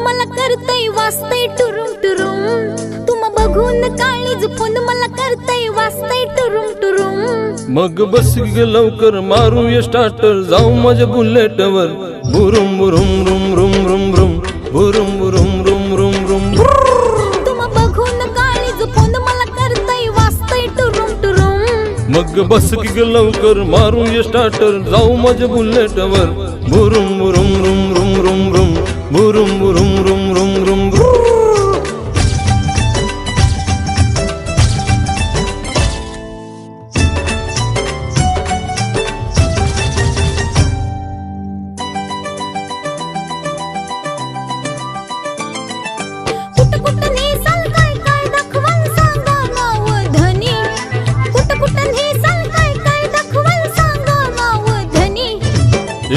मला करतय वाजतय टुरुम टुरुम तुम बघून काळीज फोन मला करतय वाजतय टुरुम टुरुम मग बस ग लवकर मारूया स्टार्टर जाऊ माझ्या बुलेटवर बुरुम बुरुम रुम रुम रुम रुम बुरुम बुरुम रुम रुम रुम तुम बघून काळीज फोन मला करतय वाजतय टुरुम टुरुम मग बस ग लवकर मारूया स्टार्टर जाऊ माझ्या बुलेटवर बुरुम बुरुम रुम रुम रुम रुम बुरुम बुरुम रुम रुम रुम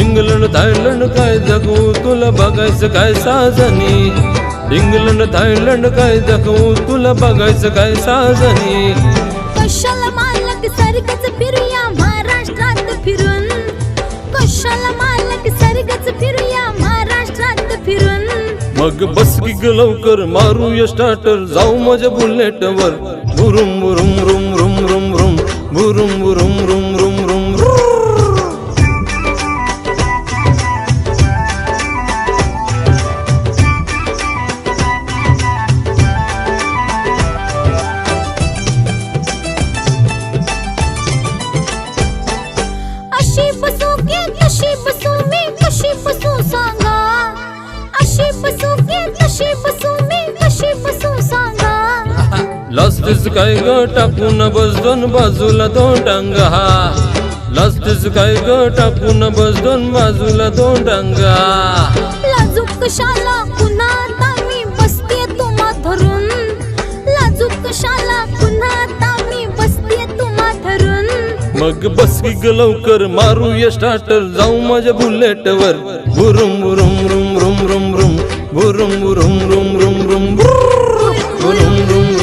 इंग्लंड थायलंड काय जगू तुला बघायचं काय साजनी इंग्लंड थायलंड काय जगू तुला बघायचं काय साजनी कशाला मालक सारखंच फिरूया महाराष्ट्रात फिरून कशाला मालक सारखंच फिरूया महाराष्ट्रात फिरून मग बस की ग लवकर मारूया स्टार्टर जाऊ माझ्या बुलेटवर बुरुम बुरुम रुम रुम रुम रुम बुरुम बुरुम रुम रुम रुम अशी बसू की कशी बसू मी कशी बसू सांगा अशी बसू की कशी बसू मी कशी बसू सांगा लास्टच काय ग टाकून बस दोन बाजूला दोन टांगा लास्टच काय ग टाकून बस दोन बाजूला दोन टांगा लाजूक कशाला पुन्हा आता मी बसते तुम्हा धरून लाजूक कशाला पुन्हा आता मी बसते तुम्हा धरून मग बस की ग लवकर मारूया स्टार्टर जाऊ माझ्या बुलेटवर बुरुम बुरुम रुम रुम रुम रुम बुरुम बुरुम रुम रुम रुम बुरुम रुम